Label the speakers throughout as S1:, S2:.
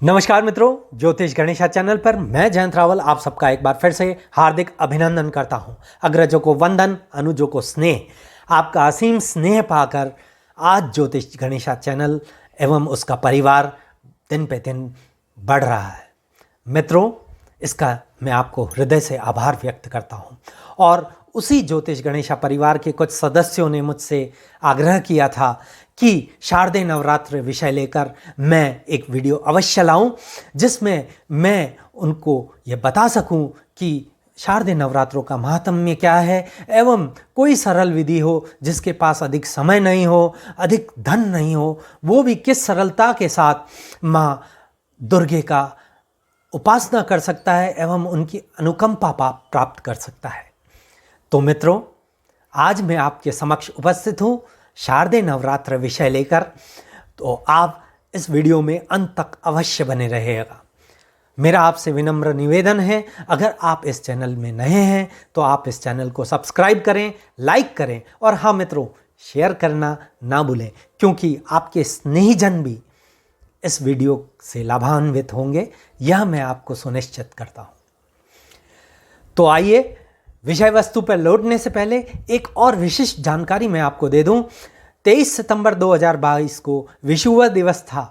S1: नमस्कार मित्रों, ज्योतिष गणेशा चैनल पर मैं जयंत रावल आप सबका एक बार फिर से हार्दिक अभिनंदन करता हूं। अग्रजों को वंदन, अनुजों को स्नेह। आपका असीम स्नेह पाकर आज ज्योतिष गणेशा चैनल एवं उसका परिवार दिन पे दिन बढ़ रहा है। मित्रों, इसका मैं आपको हृदय से आभार व्यक्त करता हूं। और उसी ज्योतिष गणेशा परिवार के कुछ सदस्यों ने मुझसे आग्रह किया था कि शारदीय नवरात्र विषय लेकर मैं एक वीडियो अवश्य लाऊं, जिसमें मैं उनको ये बता सकूं कि शारदीय नवरात्रों का महात्म्य क्या है एवं कोई सरल विधि हो जिसके पास अधिक समय नहीं हो, अधिक धन नहीं हो, वो भी किस सरलता के साथ माँ दुर्गे का उपासना कर सकता है एवं उनकी अनुकंपा प्राप्त कर सकता है। तो मित्रों, आज मैं आपके समक्ष उपस्थित हूँ शारदीय नवरात्र विषय लेकर। तो आप इस वीडियो में अंत तक अवश्य बने रहिएगा। मेरा आपसे विनम्र निवेदन है, अगर आप इस चैनल में नए हैं तो आप इस चैनल को सब्सक्राइब करें, लाइक करें और हाँ मित्रों, शेयर करना ना भूलें, क्योंकि आपके स्नेहीजन भी इस वीडियो से लाभान्वित होंगे, यह मैं आपको सुनिश्चित करता हूँ। तो आइए, विषय वस्तु पर लौटने से पहले एक और विशिष्ट जानकारी मैं आपको दे दूं। 23 सितंबर 2022 को विषुव दिवस था।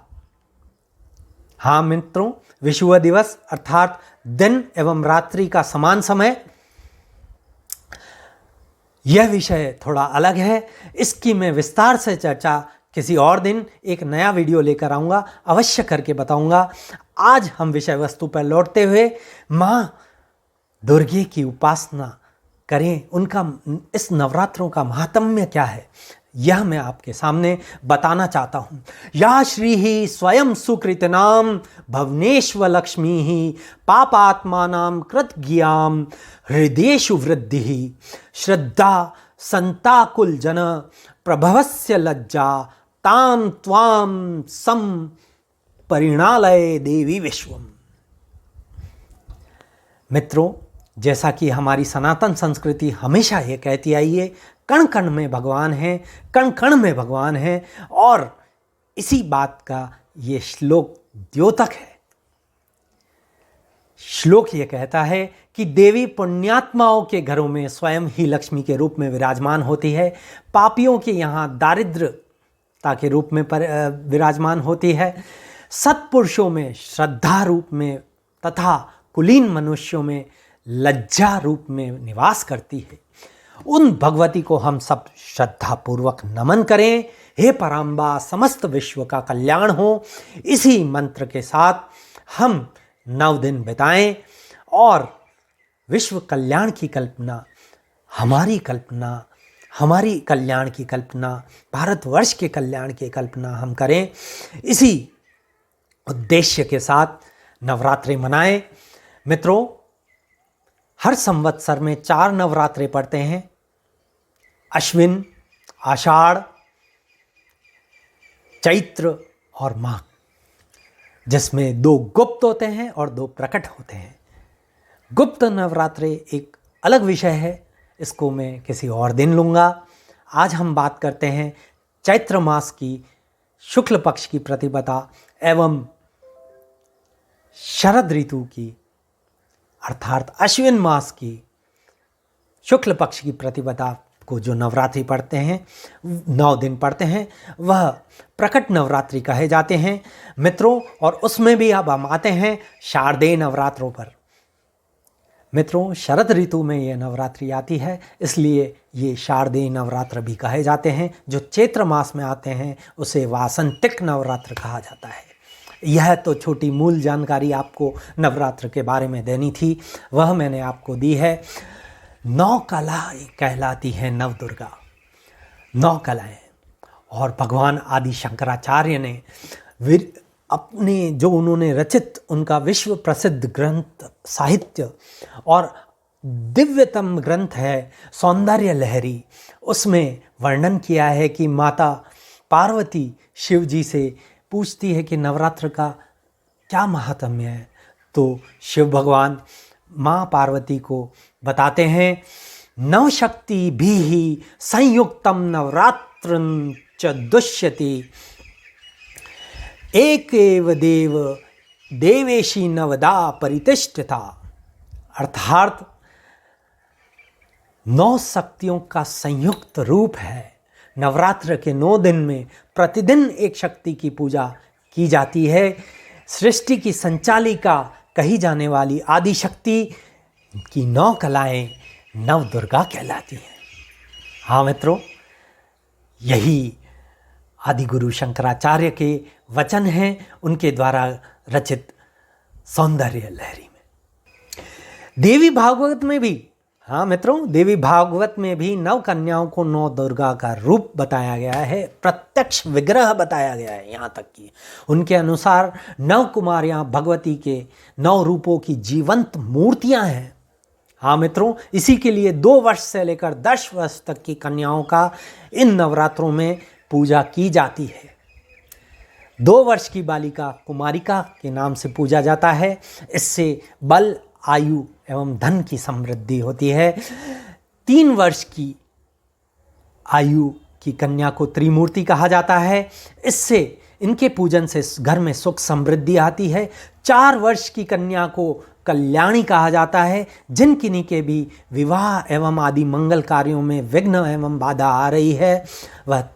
S1: हाँ मित्रों, विषुव दिवस अर्थात दिन एवं रात्रि का समान समय। यह विषय थोड़ा अलग है, इसकी मैं विस्तार से चर्चा किसी और दिन एक नया वीडियो लेकर आऊँगा, अवश्य करके बताऊँगा। आज हम विषय वस्तु पर लौटते हुए माँ दुर्गे की उपासना करें, उनका इस नवरात्रों का महात्म्य क्या है यह मैं आपके सामने बताना चाहता हूँ। या श्री ही स्वयं सुकृतनाम भवनेश्व लक्ष्मी ही पापात्मानां कृतज्ञाम हृदयेषु वृद्धि श्रद्धा संताकुल जन प्रभवस्य लज्जा ताम त्वाम सम परिणालय देवी विश्वम। मित्रों, जैसा कि हमारी सनातन संस्कृति हमेशा ये कहती आई है, कण कण में भगवान हैं, कण कण में भगवान हैं, और इसी बात का ये श्लोक द्योतक है। श्लोक ये कहता है कि देवी पुण्यात्माओं के घरों में स्वयं ही लक्ष्मी के रूप में विराजमान होती है, पापियों के यहाँ दारिद्रता के रूप में विराजमान होती है, सत्पुरुषों में श्रद्धा रूप में तथा कुलीन मनुष्यों में लज्जा रूप में निवास करती है। उन भगवती को हम सब श्रद्धापूर्वक नमन करें। हे पराम्बा, समस्त विश्व का कल्याण हो, इसी मंत्र के साथ हम 9 दिन बिताएं और विश्व कल्याण की कल्पना, हमारी कल्याण की कल्पना, भारतवर्ष के कल्याण की कल्पना हम करें। इसी उद्देश्य के साथ नवरात्रि मनाएं। मित्रों, हर संवत्सर में 4 नवरात्रे पड़ते हैं, अश्विन, आषाढ़, चैत्र और माघ, जिसमें 2 गुप्त होते हैं और 2 प्रकट होते हैं। गुप्त नवरात्रे एक अलग विषय है, इसको मैं किसी और दिन लूँगा। आज हम बात करते हैं चैत्र मास की शुक्ल पक्ष की प्रतिपदा एवं शरद ऋतु की अर्थात अश्विन मास की शुक्ल पक्ष की प्रतिपदा को जो नवरात्रि पढ़ते हैं, 9 दिन पढ़ते हैं, वह प्रकट नवरात्रि कहे जाते हैं मित्रों। और उसमें भी अब हम आते हैं शारदीय नवरात्रों पर। मित्रों, शरद ऋतु में ये नवरात्रि आती है, इसलिए ये शारदीय नवरात्र भी कहे जाते हैं। जो चैत्र मास में आते हैं उसे वासंतिक नवरात्र कहा जाता है। यह तो छोटी मूल जानकारी आपको नवरात्र के बारे में देनी थी, वह मैंने आपको दी है। 9 कलाएं कहलाती हैं नव दुर्गा, 9 कलाएं। और भगवान आदि शंकराचार्य ने अपने जो उन्होंने रचित उनका विश्व प्रसिद्ध ग्रंथ साहित्य और दिव्यतम ग्रंथ है सौंदर्य लहरी, उसमें वर्णन किया है कि माता पार्वती शिव जी से पूछती है कि नवरात्र का क्या महात्म्य है। तो शिव भगवान माँ पार्वती को बताते हैं, नवशक्ति भी ही संयुक्तम नवरात्रं च दुष्यति एकेव देव देवेशी नवदा परितिष्ठिता, अर्थात 9 शक्तियों का संयुक्त रूप है। नवरात्र के 9 दिन में प्रतिदिन एक शक्ति की पूजा की जाती है। सृष्टि की संचालिका कही जाने वाली आदि शक्ति की 9 कलाएं नव दुर्गा कहलाती हैं। हाँ मित्रों, यही आदिगुरु शंकराचार्य के वचन हैं, उनके द्वारा रचित सौंदर्य लहरी में। देवी भागवत में भी, हाँ मित्रों, देवी भागवत में भी 9 कन्याओं को 9 दुर्गा का रूप बताया गया है, प्रत्यक्ष विग्रह बताया गया है। यहाँ तक कि उनके अनुसार 9 कुमारियाँ भगवती के 9 रूपों की जीवंत मूर्तियाँ हैं। हाँ मित्रों, इसी के लिए 2 वर्ष से लेकर 10 वर्ष तक की कन्याओं का इन नवरात्रों में पूजा की जाती है। 2 वर्ष की बालिका कुमारिका के नाम से पूजा जाता है। इससे बल, आयु एवं धन की समृद्धि होती है। 3 वर्ष की आयु की कन्या को त्रिमूर्ति कहा जाता है। इससे इनके पूजन से घर में सुख समृद्धि आती है। 4 वर्ष की कन्या को कल्याणी कहा जाता है। जिन किन्हीं के भी विवाह एवं आदि मंगल कार्यों में विघ्न एवं बाधा आ रही है, वह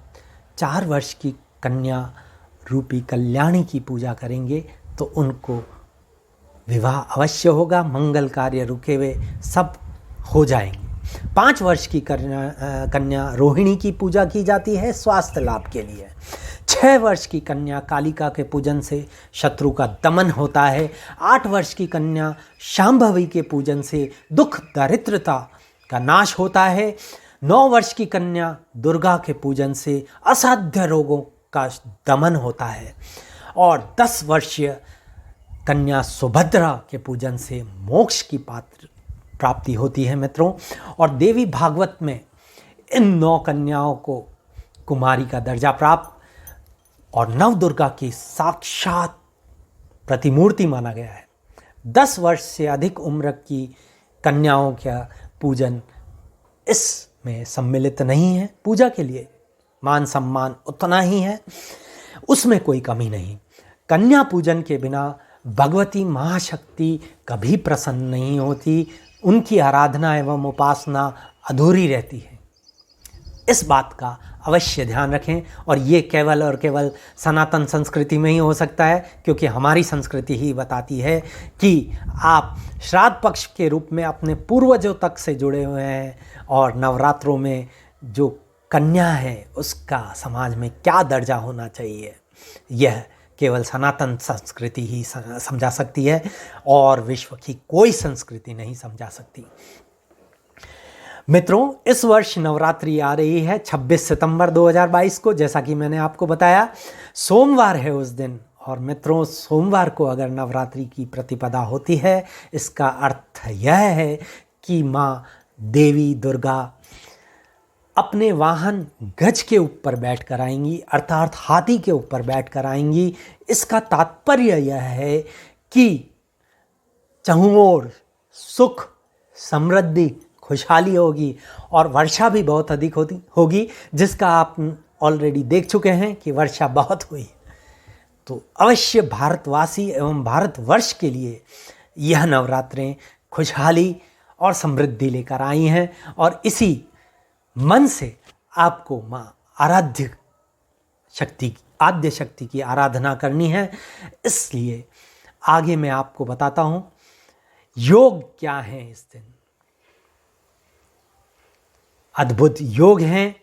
S1: 4 वर्ष की कन्या रूपी कल्याणी की पूजा करेंगे तो उनको विवाह अवश्य होगा, मंगल कार्य रुके हुए सब हो जाएंगे। 5 वर्ष की कन्या रोहिणी की पूजा की जाती है स्वास्थ्य लाभ के लिए। 6 वर्ष की कन्या कालिका के पूजन से शत्रु का दमन होता है। 8 वर्ष की कन्या शांभवी के पूजन से दुख दारिद्रता का नाश होता है। 9 वर्ष की कन्या दुर्गा के पूजन से असाध्य रोगों का दमन होता है। और 10 वर्षीय कन्या सुभद्रा के पूजन से मोक्ष की प्राप्ति होती है मित्रों। और देवी भागवत में इन 9 कन्याओं को कुमारी का दर्जा प्राप्त और नव दुर्गा की साक्षात प्रतिमूर्ति माना गया है। 10 वर्ष से अधिक उम्र की कन्याओं का पूजन इसमें सम्मिलित नहीं है। पूजा के लिए मान सम्मान उतना ही है, उसमें कोई कमी नहीं। कन्या पूजन के बिना भगवती महाशक्ति कभी प्रसन्न नहीं होती, उनकी आराधना एवं उपासना अधूरी रहती है। इस बात का अवश्य ध्यान रखें। और ये केवल और केवल सनातन संस्कृति में ही हो सकता है, क्योंकि हमारी संस्कृति ही बताती है कि आप श्राद्ध पक्ष के रूप में अपने पूर्वजों तक से जुड़े हुए हैं और नवरात्रों में जो कन्या है उसका समाज में क्या दर्जा होना चाहिए, यह केवल सनातन संस्कृति ही समझा सकती है और विश्व की कोई संस्कृति नहीं समझा सकती। मित्रों, इस वर्ष नवरात्रि आ रही है 26 सितंबर 2022 को। जैसा कि मैंने आपको बताया, सोमवार है उस दिन। और मित्रों, सोमवार को अगर नवरात्रि की प्रतिपदा होती है, इसका अर्थ यह है कि माँ देवी दुर्गा अपने वाहन गज के ऊपर बैठ कर आएंगी, अर्थात हाथी के ऊपर बैठ कर आएंगी। इसका तात्पर्य यह है कि चहुं ओर सुख, समृद्धि, खुशहाली होगी और वर्षा भी बहुत अधिक होगी, जिसका आप ऑलरेडी देख चुके हैं कि वर्षा बहुत हुई। तो अवश्य भारतवासी एवं भारतवर्ष के लिए यह नवरात्रें खुशहाली और समृद्धि लेकर आई हैं। और इसी मन से आपको माँ आद्य शक्ति की आराधना करनी है। इसलिए आगे मैं आपको बताता हूँ योग क्या है। इस दिन अद्भुत योग हैं।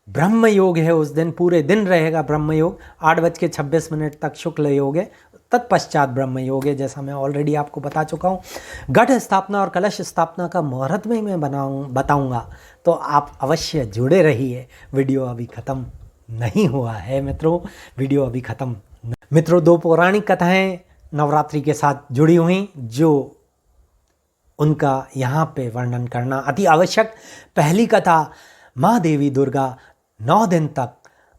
S1: ब्रह्म योग है, उस दिन पूरे दिन रहेगा ब्रह्म योग। 8:26 तक शुक्ल योग है, तत्पश्चात ब्रह्म योग है, जैसा मैं ऑलरेडी आपको बता चुका हूँ। घट स्थापना और कलश स्थापना का मुहूर्त में मैं बताऊँगा, तो आप अवश्य जुड़े रहिए। वीडियो अभी ख़त्म नहीं हुआ है मित्रों, वीडियो अभी ख़त्म। मित्रों, 2 पौराणिक कथाएँ नवरात्रि के साथ जुड़ी हुई, जो उनका यहाँ पे वर्णन करना अति आवश्यक। पहली कथा, माँ देवी दुर्गा 9 दिन तक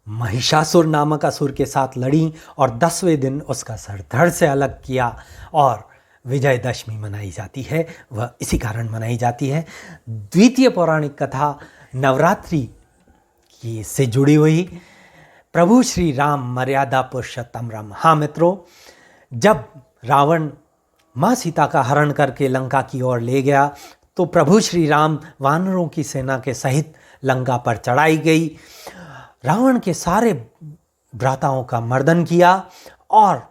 S1: महिषासुर नामक असुर के साथ लड़ी और 10वें दिन उसका सर धड़ से अलग किया और विजयदशमी मनाई जाती है, वह इसी कारण मनाई जाती है। द्वितीय पौराणिक कथा नवरात्रि की से जुड़ी हुई, प्रभु श्री राम मर्यादा पुरुषोत्तम राम। हाँ मित्रों, जब रावण माँ सीता का हरण करके लंका की ओर ले गया तो प्रभु श्री राम वानरों की सेना के सहित लंका पर चढ़ाई गई। रावण के सारे भ्राताओं का मर्दन किया और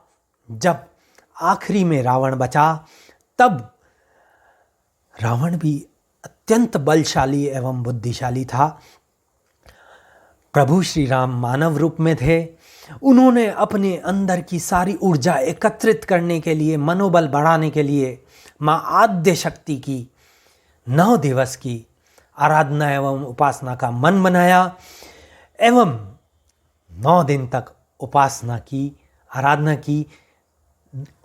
S1: जब आखिरी में रावण बचा तब रावण भी अत्यंत बलशाली एवं बुद्धिशाली था। प्रभु श्री राम मानव रूप में थे। उन्होंने अपने अंदर की सारी ऊर्जा एकत्रित करने के लिए, मनोबल बढ़ाने के लिए माँ आद्य शक्ति की 9 दिवस की आराधना एवं उपासना का मन बनाया एवं 9 दिन तक उपासना की, आराधना की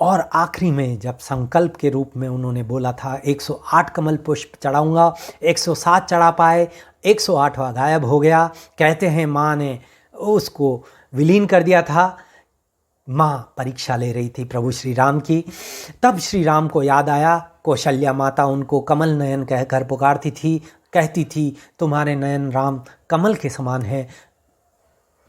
S1: और आखिरी में जब संकल्प के रूप में उन्होंने बोला था 108 कमल पुष्प चढ़ाऊंगा, 107 चढ़ा पाए, 108वां गायब हो गया। कहते हैं माँ ने उसको विलीन कर दिया था। माँ परीक्षा ले रही थी प्रभु श्री राम की। तब श्री राम को याद आया, कौशल्या माता उनको कमल नयन कहकर पुकारती थी, कहती थी तुम्हारे नयन राम कमल के समान है।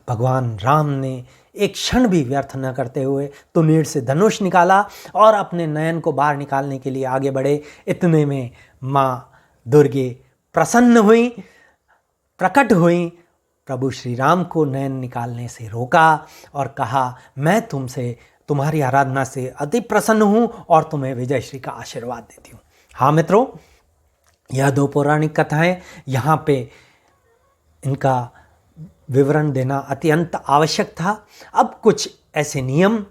S1: भगवान राम ने एक क्षण भी व्यर्थ न करते हुए तुनीर से धनुष निकाला और अपने नयन को बाहर निकालने के लिए आगे बढ़े। इतने में माँ दुर्गे प्रसन्न हुई, प्रकट हुई, प्रभु श्री राम को नयन निकालने से रोका और कहा मैं तुमसे, तुम्हारी आराधना से अति प्रसन्न हूँ और तुम्हें विजय श्री का आशीर्वाद देती हूँ। हाँ मित्रों, यह 2 पौराणिक कथाएं यहाँ पे इनका विवरण देना अत्यंत आवश्यक था। अब कुछ ऐसे नियम,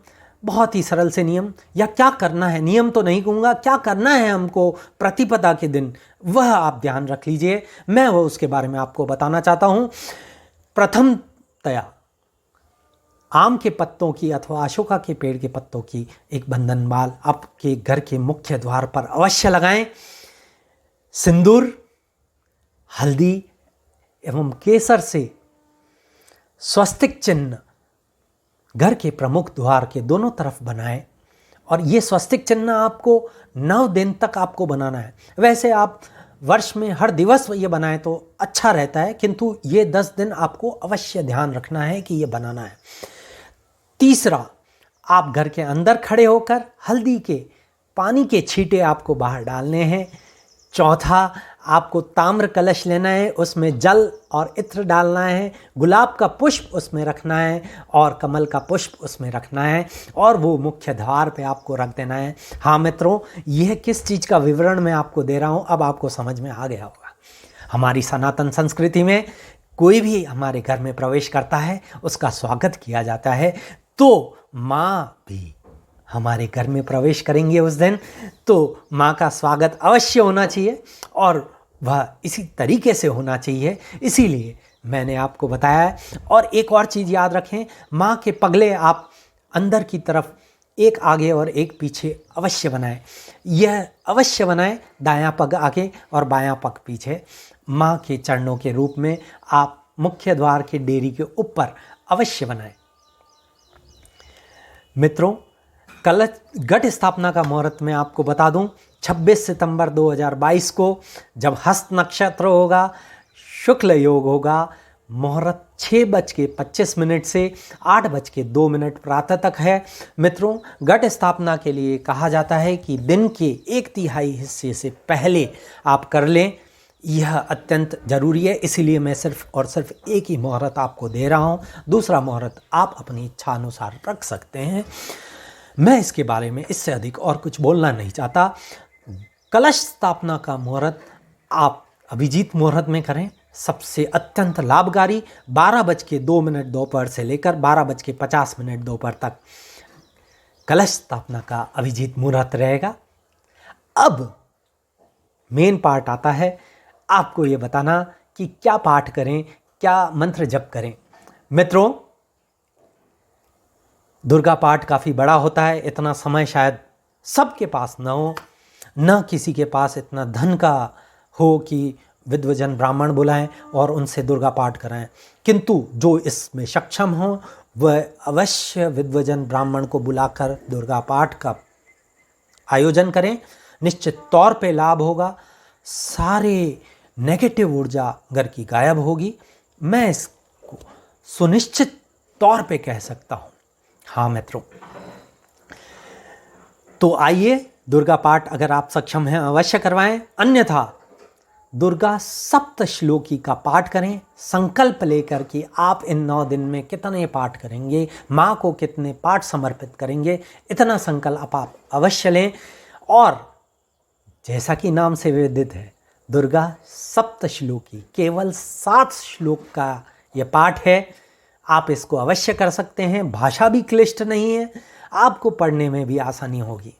S1: बहुत ही सरल से नियम, या क्या करना है, नियम तो नहीं कहूँगा, क्या करना है हमको प्रतिपदा के दिन, वह आप ध्यान रख लीजिए। मैं वो उसके बारे में आपको बताना चाहता हूँ। प्रथमतया आम के पत्तों की अथवा अशोका के पेड़ के पत्तों की एक बंधन माल आपके घर के मुख्य द्वार पर अवश्य लगाएं। सिंदूर, हल्दी एवं केसर से स्वस्तिक चिन्ह घर के प्रमुख द्वार के दोनों तरफ बनाएं और ये स्वस्तिक चिन्ह आपको 9 दिन तक आपको बनाना है। वैसे आप वर्ष में हर दिवस ये बनाएं तो अच्छा रहता है, किंतु ये 10 दिन आपको अवश्य ध्यान रखना है कि ये बनाना है। तीसरा, आप घर के अंदर खड़े होकर हल्दी के पानी के छींटे आपको बाहर डालने हैं। चौथा, आपको ताम्र कलश लेना है, उसमें जल और इत्र डालना है, गुलाब का पुष्प उसमें रखना है और कमल का पुष्प उसमें रखना है और वो मुख्य द्वार पे आपको रख देना है। हाँ मित्रों, यह किस चीज़ का विवरण मैं आपको दे रहा हूँ अब आपको समझ में आ गया होगा। हमारी सनातन संस्कृति में कोई भी हमारे घर में प्रवेश करता है उसका स्वागत किया जाता है, तो माँ भी हमारे घर में प्रवेश करेंगे उस दिन तो माँ का स्वागत अवश्य होना चाहिए और वह इसी तरीके से होना चाहिए। इसीलिए मैंने आपको बताया है। और एक और चीज़ याद रखें, माँ के पगले आप अंदर की तरफ एक आगे और एक पीछे अवश्य बनाएं। यह अवश्य बनाएं, दायां पग आगे और बायां पग पीछे। माँ के चरणों के रूप में आप मुख्य द्वार के डेरी के ऊपर अवश्य बनाएं। मित्रों, कलश घट स्थापना का मुहूर्त मैं आपको बता दूं, 26 सितंबर 2022 को जब हस्त नक्षत्र होगा, शुक्ल योग होगा, मुहूर्त 6:25 से 8:02 प्रातः तक है। मित्रों, घट स्थापना के लिए कहा जाता है कि दिन के 1/3 हिस्से से पहले आप कर लें, यह अत्यंत ज़रूरी है। इसीलिए मैं सिर्फ और सिर्फ एक ही मुहूर्त आपको दे रहा हूँ, दूसरा मुहूर्त आप अपनी इच्छा अनुसार रख सकते हैं। मैं इसके बारे में इससे अधिक और कुछ बोलना नहीं चाहता। कलश स्थापना का मुहूर्त आप अभिजीत मुहूर्त में करें, सबसे अत्यंत लाभकारी। 12:02 दोपहर से लेकर 12:50 दोपहर तक कलश स्थापना का अभिजीत मुहूर्त रहेगा। अब मेन पार्ट आता है, आपको ये बताना कि क्या पाठ करें, क्या मंत्र जप करें। मित्रों, दुर्गा पाठ काफ़ी बड़ा होता है, इतना समय शायद सबके पास न हो, न किसी के पास इतना धन का हो कि विद्वजन ब्राह्मण बुलाएं और उनसे दुर्गा पाठ कराएं, किंतु जो इसमें सक्षम हो वह अवश्य विद्वजन ब्राह्मण को बुलाकर दुर्गा पाठ का आयोजन करें। निश्चित तौर पे लाभ होगा, सारे नेगेटिव ऊर्जा घर की गायब होगी। मैं इसको सुनिश्चित तौर पे कह सकता हूँ। हाँ मित्रों, तो आइए दुर्गा पाठ अगर आप सक्षम हैं अवश्य करवाएं, अन्यथा दुर्गा सप्तश्लोकी का पाठ करें। संकल्प लेकर कि आप इन 9 दिन में कितने पाठ करेंगे, माँ को कितने पाठ समर्पित करेंगे, इतना संकल्प आप अवश्य लें। और जैसा कि नाम से विदित है, दुर्गा सप्तश्लोकी, केवल 7 श्लोक का यह पाठ है। आप इसको अवश्य कर सकते हैं। भाषा भी क्लिष्ट नहीं है, आपको पढ़ने में भी आसानी होगी।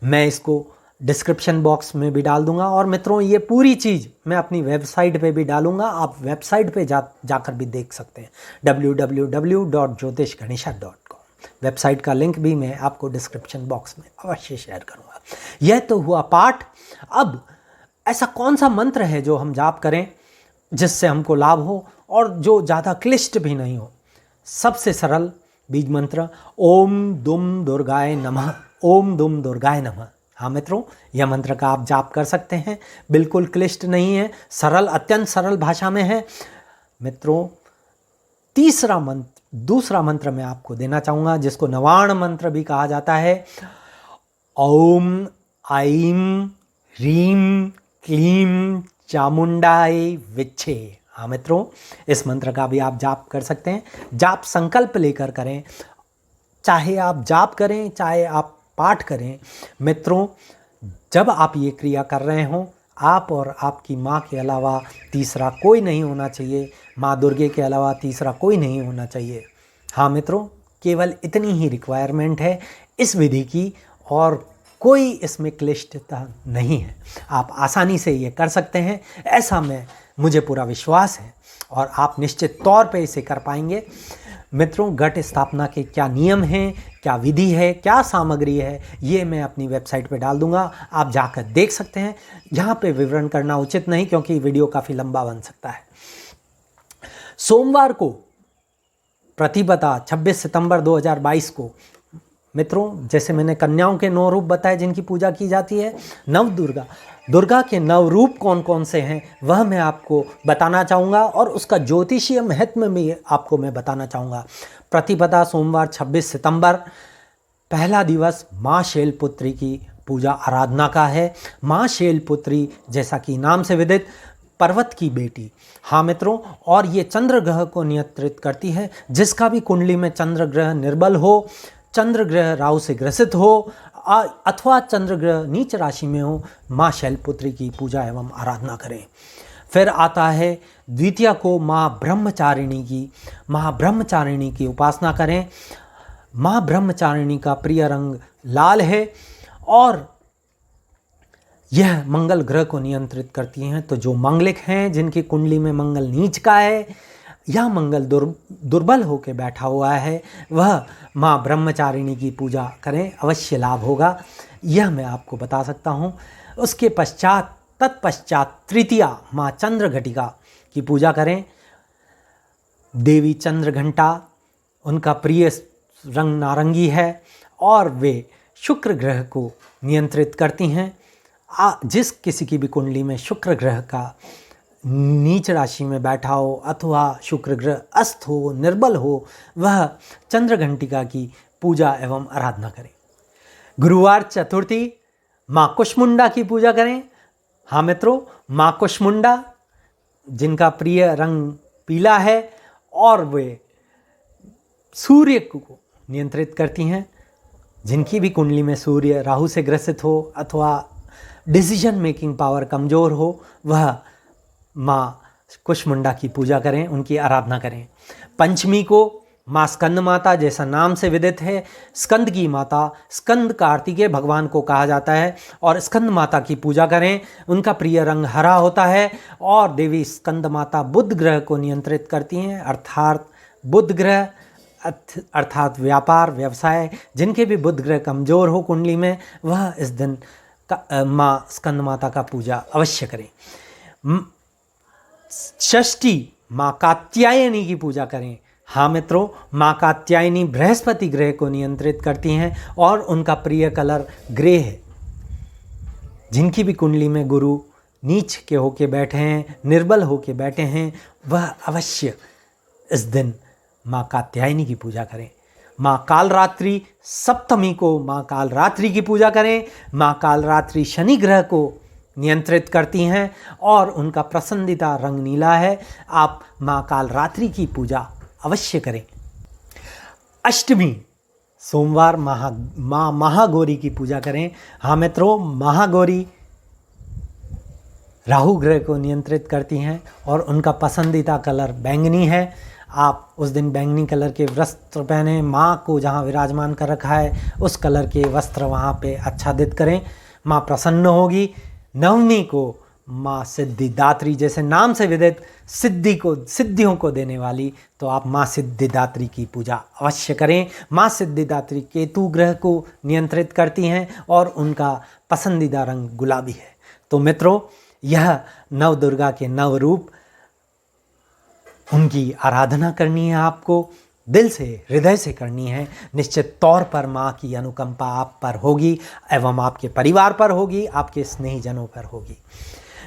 S1: मैं इसको डिस्क्रिप्शन बॉक्स में भी डाल दूंगा। और मित्रों, ये पूरी चीज़ मैं अपनी वेबसाइट पे भी डालूंगा, आप वेबसाइट पे जाकर भी देख सकते हैं, www.jyotishganesha.com। वेबसाइट का लिंक भी मैं आपको डिस्क्रिप्शन बॉक्स में अवश्य शेयर करूंगा। यह तो हुआ पाठ। अब ऐसा कौन सा मंत्र है जो हम जाप करें जिससे हमको लाभ हो और जो ज़्यादा क्लिष्ट भी नहीं हो? सबसे सरल बीज मंत्र ओम दुम दुर्गाय नमः, ओम दुम दुर्गाय नमः। हाँ मित्रों, यह मंत्र का आप जाप कर सकते हैं, बिल्कुल क्लिष्ट नहीं है, सरल, अत्यंत सरल भाषा में है। मित्रों, दूसरा मंत्र मैं आपको देना चाहूँगा, जिसको नवाण मंत्र भी कहा जाता है। ओम ऐं ह्रीं क्लीं चामुंडाय विच्छे। हाँ मित्रों, इस मंत्र का भी आप जाप कर सकते हैं। जाप संकल्प लेकर करें, चाहे आप जाप करें चाहे आप पाठ करें। मित्रों, जब आप ये क्रिया कर रहे हों, आप और आपकी माँ के अलावा तीसरा कोई नहीं होना चाहिए, माँ दुर्गे के अलावा तीसरा कोई नहीं होना चाहिए। हाँ मित्रों, केवल इतनी ही रिक्वायरमेंट है इस विधि की और कोई इसमें क्लिष्टता नहीं है। आप आसानी से ये कर सकते हैं, ऐसा मुझे पूरा विश्वास है और आप निश्चित तौर पे इसे कर पाएंगे। मित्रों, घट स्थापना के क्या नियम हैं, क्या विधि है, क्या सामग्री है, ये मैं अपनी वेबसाइट पे डाल दूंगा, आप जाकर देख सकते हैं। यहाँ पे विवरण करना उचित नहीं क्योंकि वीडियो काफ़ी लंबा बन सकता है। सोमवार को प्रतिपदा 26 सितंबर 2022 को मित्रों, जैसे मैंने कन्याओं के 9 रूप बताए जिनकी पूजा की जाती है, दुर्गा के 9 रूप कौन कौन से हैं वह मैं आपको बताना चाहूँगा और उसका ज्योतिषीय महत्व भी आपको मैं बताना चाहूँगा। प्रतिपदा सोमवार 26 सितंबर, पहला दिवस माँ शैलपुत्री की पूजा आराधना का है। माँ शैलपुत्री जैसा कि नाम से विदित पर्वत की बेटी। हाँ मित्रों, और ये चंद्र ग्रह को नियंत्रित करती है। जिसका भी कुंडली में चंद्र ग्रह निर्बल हो, चंद्र ग्रह राहु से ग्रसित हो अथवा चंद्र ग्रह नीच राशि में हो, माँ शैलपुत्री की पूजा एवं आराधना करें। फिर आता है द्वितीय को माँ ब्रह्मचारिणी की उपासना करें। माँ ब्रह्मचारिणी का प्रिय रंग लाल है और यह मंगल ग्रह को नियंत्रित करती हैं। तो जो मंगलिक हैं, जिनकी कुंडली में मंगल नीच का है या मंगल दुर्बल होकर बैठा हुआ है, वह माँ ब्रह्मचारिणी की पूजा करें, अवश्य लाभ होगा, यह मैं आपको बता सकता हूँ। उसके तत्पश्चात तृतीया माँ चंद्र घटिका की पूजा करें। देवी चंद्र घंटा, उनका प्रिय रंग नारंगी है और वे शुक्र ग्रह को नियंत्रित करती हैं। जिस किसी की भी कुंडली में शुक्र ग्रह का नीच राशि में बैठा हो अथवा शुक्र ग्रह अस्त हो, निर्बल हो, वह चंद्र घंटिका की पूजा एवं आराधना करें। गुरुवार चतुर्थी माँ कुष्मुंडा की पूजा करें। हाँ मित्रों, माँ कुष्मुंडा जिनका प्रिय रंग पीला है और वे सूर्य को नियंत्रित करती हैं। जिनकी भी कुंडली में सूर्य राहु से ग्रसित हो अथवा डिसीजन मेकिंग पावर कमज़ोर हो, वह माँ कुष्मुंडा की पूजा करें, उनकी आराधना करें। पंचमी को माँ स्कंद माता, जैसा नाम से विदित है, स्कंद की माता, स्कंद कार्तिकेय भगवान को कहा जाता है और स्कंद माता की पूजा करें। उनका प्रिय रंग हरा होता है और देवी स्कंद माता बुध ग्रह को नियंत्रित करती हैं, अर्थात बुध ग्रह अर्थात व्यापार व्यवसाय। जिनके भी बुध ग्रह कमज़ोर हो कुंडली में, वह इस दिन माँ स्कंद माता का पूजा अवश्य करें। षष्ठी माँ कात्यायनी की पूजा करें। हाँ मित्रों, माँ कात्यायनी बृहस्पति ग्रह को नियंत्रित करती हैं और उनका प्रिय कलर ग्रे है। जिनकी भी कुंडली में गुरु नीच के होके बैठे हैं, निर्बल होके बैठे हैं, वह अवश्य इस दिन माँ कात्यायनी की पूजा करें। माँ कालरात्रि सप्तमी को माँ कालरात्रि की पूजा करें। माँ कालरात्रि शनि ग्रह को नियंत्रित करती हैं और उनका पसंदीदा रंग नीला है। आप माँ कालरात्रि की पूजा अवश्य करें। अष्टमी सोमवार माँ महागौरी की पूजा करें। हाँ मित्रों, महागौरी राहु ग्रह को नियंत्रित करती हैं और उनका पसंदीदा कलर बैंगनी है। आप उस दिन बैंगनी कलर के वस्त्र पहने। माँ को जहाँ विराजमान कर रखा है उस कलर के वस्त्र वहाँ पे आच्छादित करें। माँ प्रसन्न होगी। नवमी को माँ सिद्धिदात्री, जैसे नाम से विदित सिद्धियों को देने वाली, तो आप माँ सिद्धिदात्री की पूजा अवश्य करें। माँ सिद्धिदात्री केतु ग्रह को नियंत्रित करती हैं और उनका पसंदीदा रंग गुलाबी है। तो मित्रों, यह नव दुर्गा के नव रूप, उनकी आराधना करनी है, आपको दिल से हृदय से करनी है। निश्चित तौर पर माँ की अनुकंपा आप पर होगी एवं आपके परिवार पर होगी, आपके स्नेहीजनों पर होगी।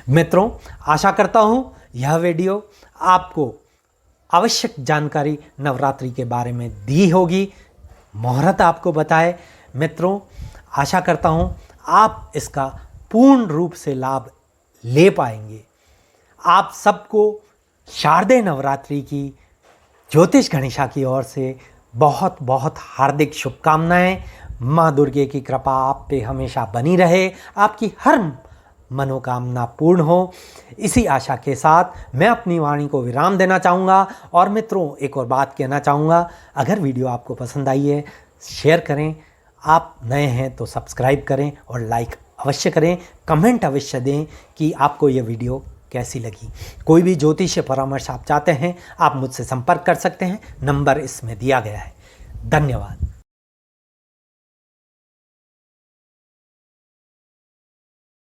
S1: मित्रों, आशा करता हूँ यह वीडियो आपको आवश्यक जानकारी नवरात्रि के बारे में दी होगी, मुहूर्त आपको बताए। मित्रों, आशा करता हूँ आप इसका पूर्ण रूप से लाभ ले पाएंगे। आप सबको शारदीय नवरात्रि की ज्योतिष गणेशा की ओर से बहुत बहुत हार्दिक शुभकामनाएं। माँ दुर्गे की कृपा आप पे हमेशा बनी रहे, आपकी हर मनोकामना पूर्ण हो। इसी आशा के साथ मैं अपनी वाणी को विराम देना चाहूँगा। और मित्रों, एक और बात कहना चाहूँगा, अगर वीडियो आपको पसंद आई है शेयर करें, आप नए हैं तो सब्सक्राइब करें और लाइक अवश्य करें। कमेंट अवश्य दें कि आपको ये वीडियो कैसी लगी। कोई भी ज्योतिष परामर्श आप चाहते हैं, आप मुझसे संपर्क कर सकते हैं। नंबर इसमें दिया गया है। धन्यवाद।